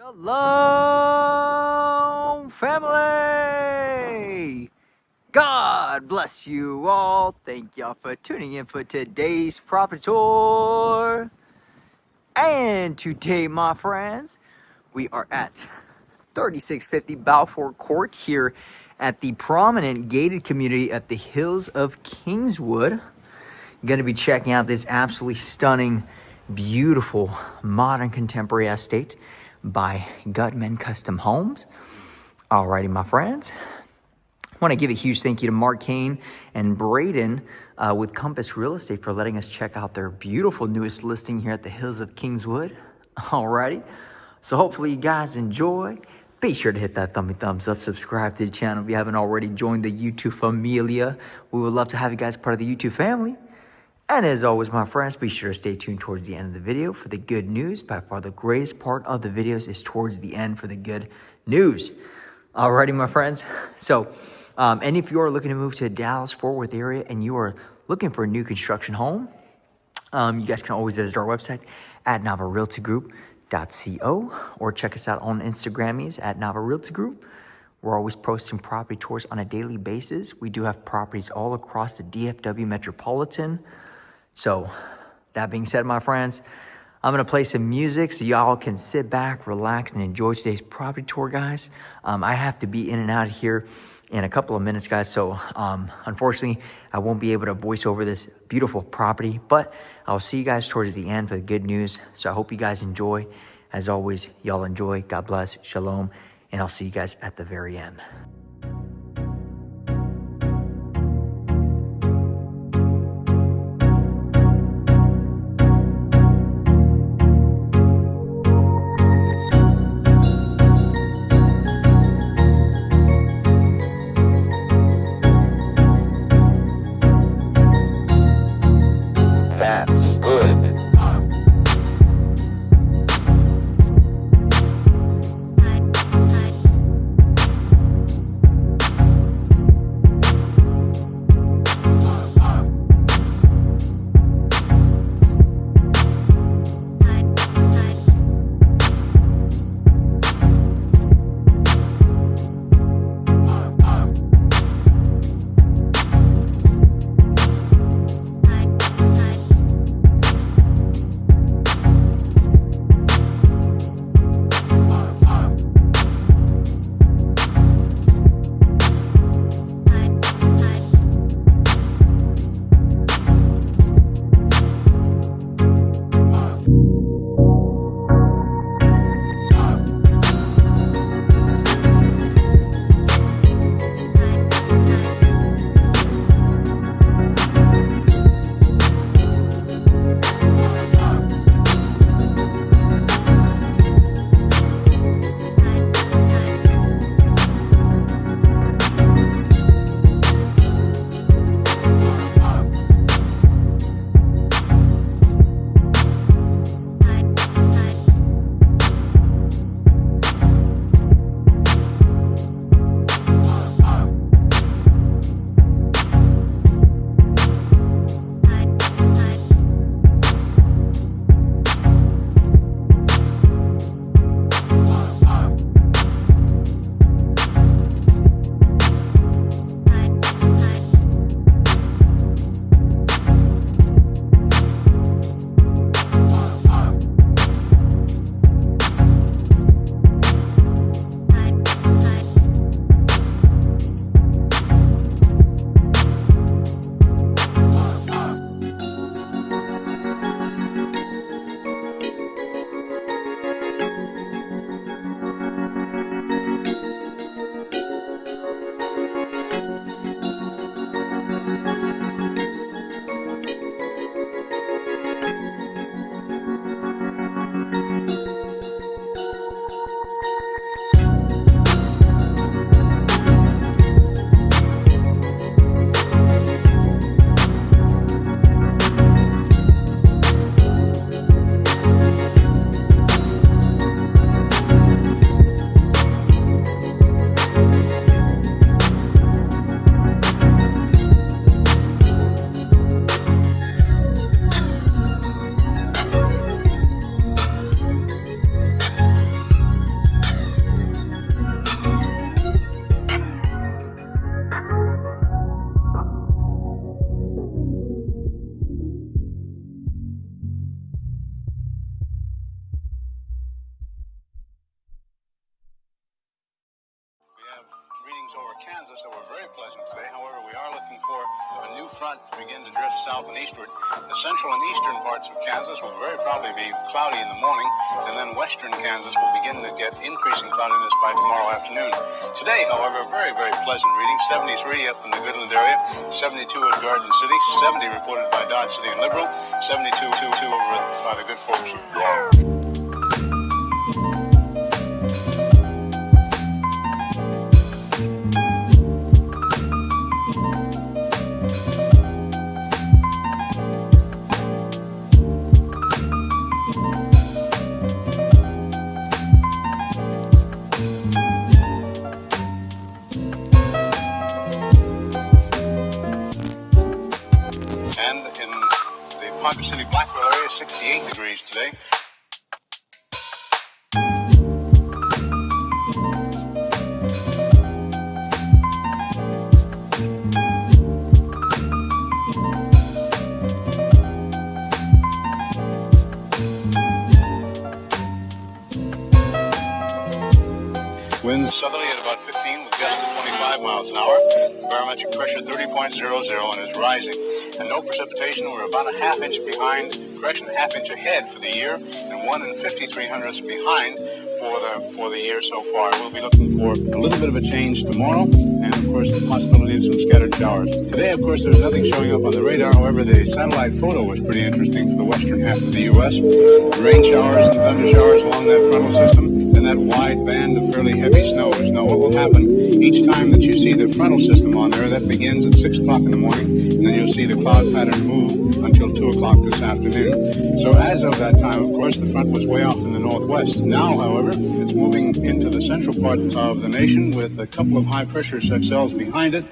Shalom, family! God bless you all. Thank y'all for tuning in for today's property tour. And today, my friends, we are at 3650 Balfour Court here at the prominent gated community at the Hills of Kingswood. Going to be checking out this absolutely stunning, beautiful, modern contemporary estate by Gutman Custom Homes. Alrighty, my friends. I want to give a huge thank you to Mark Kane and Braden with Compass Real Estate for letting us check out their beautiful newest listing here at the Hills of Kingswood. Alrighty. So hopefully you guys enjoy. Be sure to hit that thumbs up, subscribe to the channel if you haven't already joined the YouTube familia. We would love to have you guys part of the YouTube family. And as always, my friends, be sure to stay tuned towards the end of the video for the good news. By far, the greatest part of the videos is towards the end for the good news. Alrighty, my friends. So, and if you are looking to move to the Dallas-Fort Worth area and you are looking for a new construction home, you guys can always visit our website at NavaRealtyGroup.co or check us out on Instagrammies at NavaRealtyGroup. We're always posting property tours on a daily basis. We do have properties all across the DFW metropolitan. So, that being said, my friends, I'm going to play some music so y'all can sit back, relax, and enjoy today's property tour, guys. I have to be in and out of here in a couple of minutes, guys. So, unfortunately, I won't be able to voice over this beautiful property. But I'll see you guys towards the end for the good news. So, I hope you guys enjoy. As always, y'all enjoy. God bless. Shalom. And I'll see you guys at the very end. Kansas that were very pleasant today. However, we are looking for a new front to begin to drift south and eastward. The central and eastern parts of Kansas will very probably be cloudy in the morning, and then western Kansas will begin to get increasing cloudiness by tomorrow afternoon. Today, however, very, very pleasant reading. 73 up in the Goodland area, 72 at Garden City, 70 reported by Dodge City and Liberal, 72 over by the good folks. And in the Ponca City Blackwell area, 68 degrees today. Winds southerly at about 15 with gusts of 25 miles an hour. Barometric pressure 30.00 and is rising. And no precipitation. We're about a half inch behind, half inch ahead for the year, and 1 5300ths behind for the year so far. We'll be looking for a little bit of a change tomorrow, and of course the possibility of some scattered showers. Today, of course, there's nothing showing up on the radar. However, the satellite photo was pretty interesting for the western half of the U.S. Rain showers and thunder showers along that frontal system, and that wide band of fairly heavy snows. Now, what will happen each time that you see the frontal system on there, that begins at 6 o'clock in the morning, and then you'll see the cloud pattern move until 2 o'clock this afternoon. So as of that time, of course, the front was way off in the northwest. Now, however, it's moving into the central part of the nation with a couple of high-pressure cells behind it.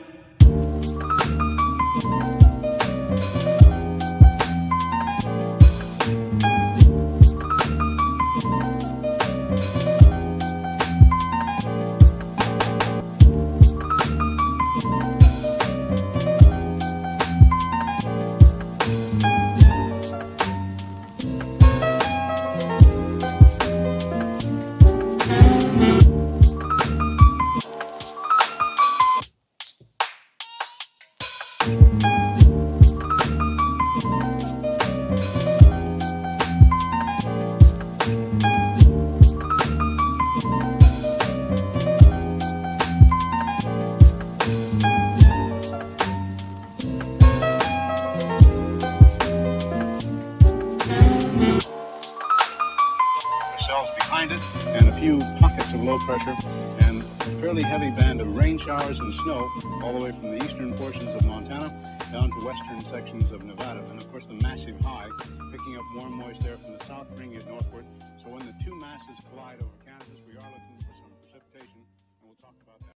Behind it, and a few pockets of low pressure, and a fairly heavy band of rain showers and snow all the way from the eastern portions of Montana down to western sections of Nevada. And of course the massive high picking up warm moist air from the south, bringing it northward. So when the two masses collide over Kansas, we are looking for some precipitation, and we'll talk about that.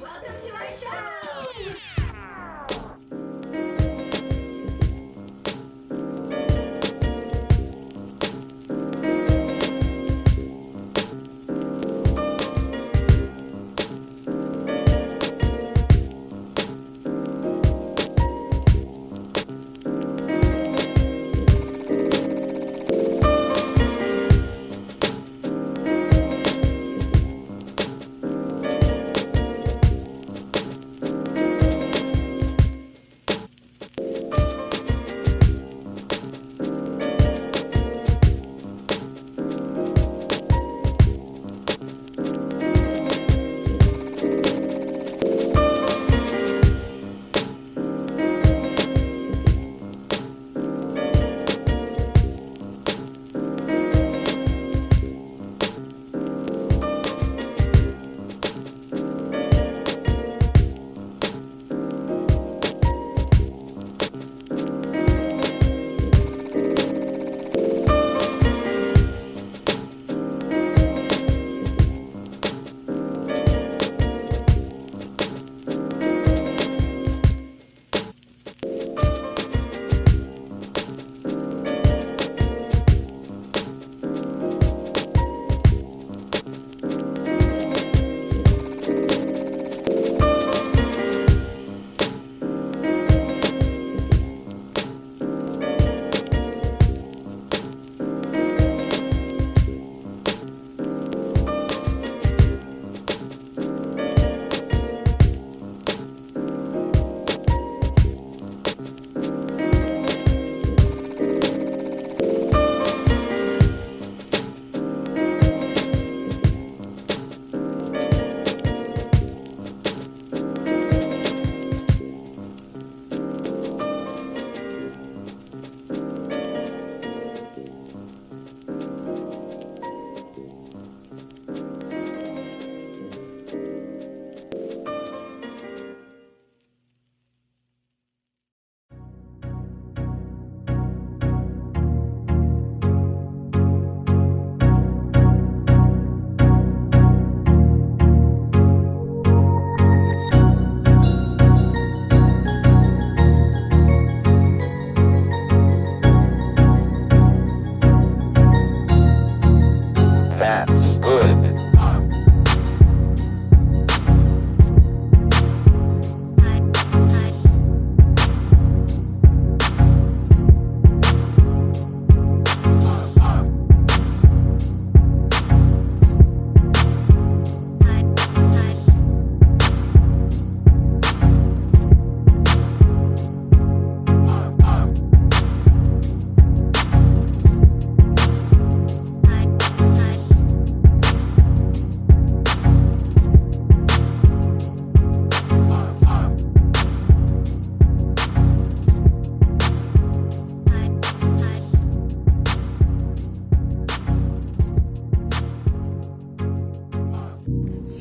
Welcome to our show!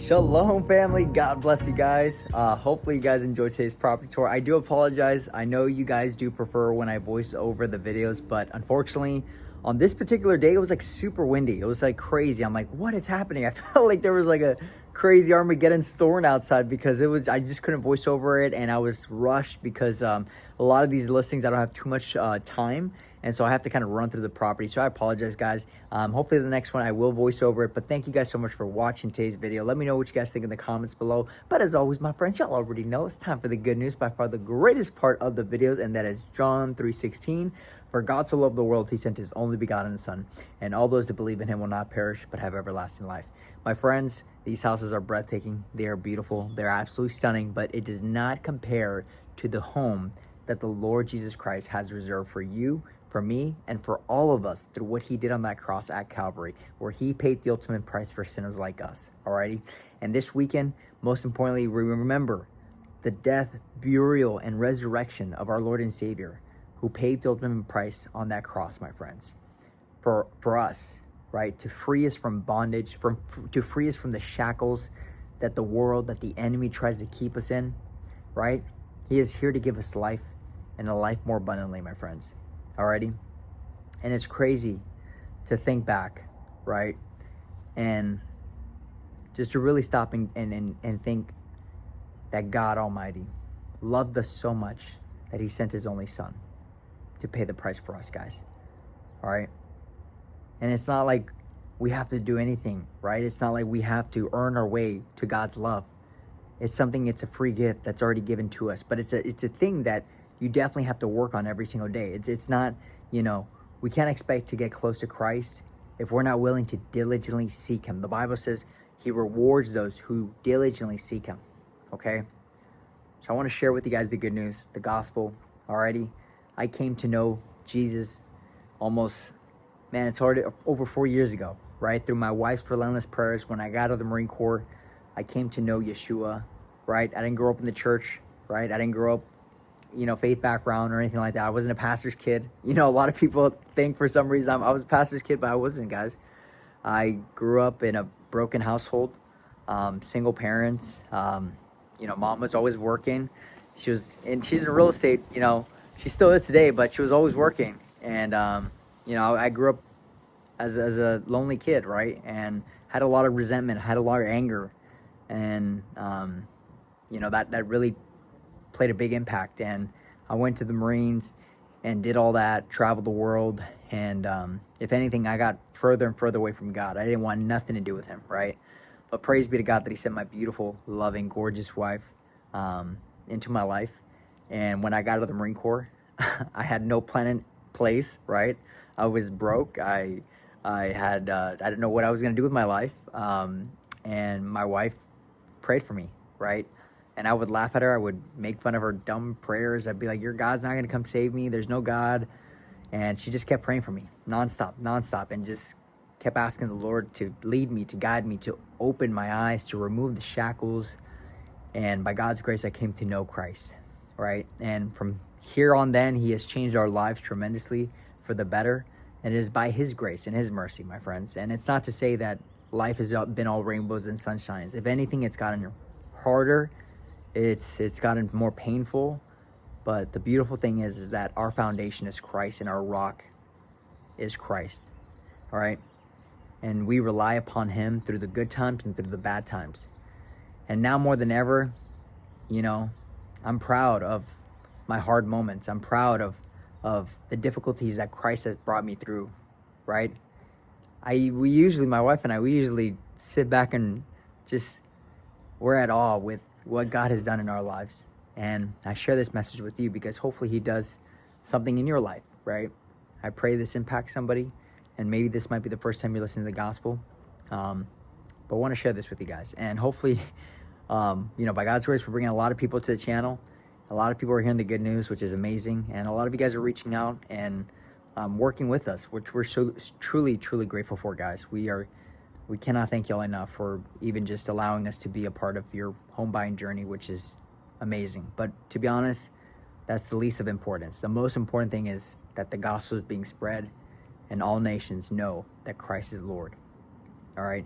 Shalom, family. God bless you guys. Hopefully you guys enjoyed today's property tour. I do apologize. I know you guys do prefer when I voice over the videos, but unfortunately on this particular day, it was like super windy. It was like crazy. I'm like, what is happening? I felt like there was like a crazy Armageddon storm outside because I just couldn't voice over it, and I was rushed because a lot of these listings, I don't have too much time. And so I have to kind of run through the property. So I apologize, guys. Hopefully the next one I will voice over it. But thank you guys so much for watching today's video. Let me know what you guys think in the comments below. But as always, my friends, y'all already know it's time for the good news. By far the greatest part of the videos, and that is John 3:16. For God so loved the world, he sent his only begotten Son, and all those that believe in him will not perish but have everlasting life. My friends, these houses are breathtaking. They are beautiful. They're absolutely stunning. But it does not compare to the home that the Lord Jesus Christ has reserved for you, for me, and for all of us through what he did on that cross at Calvary, where he paid the ultimate price for sinners like us. Alrighty. And this weekend, most importantly, we remember the death, burial, and resurrection of our Lord and Savior, who paid the ultimate price on that cross, my friends, for us, right? To free us from bondage, to free us from the shackles that the world, that the enemy tries to keep us in, right? He is here to give us life, and a life more abundantly, my friends. Alrighty. And it's crazy to think back, right? And just to really stop and think that God Almighty loved us so much that he sent his only Son to pay the price for us, guys. All right. And it's not like we have to do anything, right? It's not like we have to earn our way to God's love. It's a free gift that's already given to us, but it's a thing that you definitely have to work on every single day. It's not, we can't expect to get close to Christ if we're not willing to diligently seek him. The Bible says he rewards those who diligently seek him. Okay. So I want to share with you guys the good news, the gospel. Alrighty. I came to know Jesus it's already over 4 years ago, right? Through my wife's relentless prayers. When I got out of the Marine Corps, I came to know Yeshua, right? I didn't grow up in the church, right? I didn't grow up, faith background or anything like that. I wasn't a pastor's kid. A lot of people think for some reason I was a pastor's kid, but I wasn't, guys. I grew up in a broken household, single parents. Mom was always working. She's in real estate, she still is today, but she was always working. And, I grew up as a lonely kid, right? And had a lot of resentment, had a lot of anger. And, that really played a big impact. And I went to the Marines and did all that, traveled the world. And if anything, I got further and further away from God. I didn't want nothing to do with him, right? But praise be to God that he sent my beautiful, loving, gorgeous wife into my life. And when I got out of the Marine Corps, I had no plan in place, right? I was broke. I didn't know what I was going to do with my life. And my wife prayed for me, right? And I would laugh at her. I would make fun of her dumb prayers. I'd be like, your God's not going to come save me. There's no God. And she just kept praying for me nonstop, and just kept asking the Lord to lead me, to guide me, to open my eyes, to remove the shackles. And by God's grace, I came to know Christ, right? And from here on then, he has changed our lives tremendously for the better. And it is by his grace and his mercy, my friends. And it's not to say that life has been all rainbows and sunshines. If anything, it's gotten harder. It's gotten more painful. But the beautiful thing is that our foundation is Christ, and our rock is Christ. All right? And we rely upon him through the good times and through the bad times. And now more than ever, I'm proud of my hard moments. I'm proud of the difficulties that Christ has brought me through, right? My wife and I, we usually sit back and we're at awe with what God has done in our lives. And I share this message with you because hopefully he does something in your life, right? I pray this impacts somebody, and maybe this might be the first time you're listening to the gospel. But I want to share this with you guys. And hopefully, by God's grace, we're bringing a lot of people to the channel. A lot of people are hearing the good news, which is amazing. And a lot of you guys are reaching out and working with us, which we're so truly, truly grateful for, guys. We cannot thank y'all enough for even just allowing us to be a part of your home buying journey, which is amazing. But to be honest, that's the least of importance. The most important thing is that the gospel is being spread and all nations know that Christ is Lord. All right.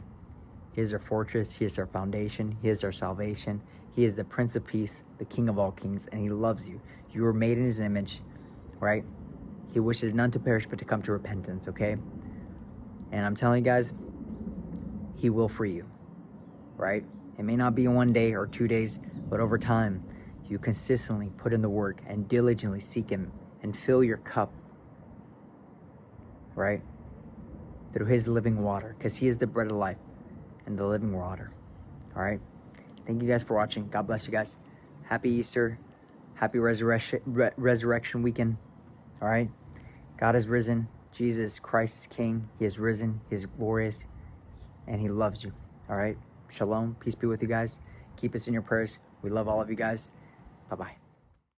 He is our fortress. He is our foundation. He is our salvation. He is the Prince of Peace, the King of all kings, and he loves you. You were made in his image, right? He wishes none to perish, but to come to repentance, okay? And I'm telling you guys, he will free you, right? It may not be in 1 day or 2 days, but over time, you consistently put in the work and diligently seek him and fill your cup, right? Through his living water, because he is the bread of life and the living water, all right? Thank you guys for watching. God bless you guys. Happy Easter. Happy resurrection weekend, all right? God is risen. Jesus Christ is King. He is risen. He is glorious, and he loves you, all right? Shalom. Peace be with you guys. Keep us in your prayers. We love all of you guys. Bye-bye.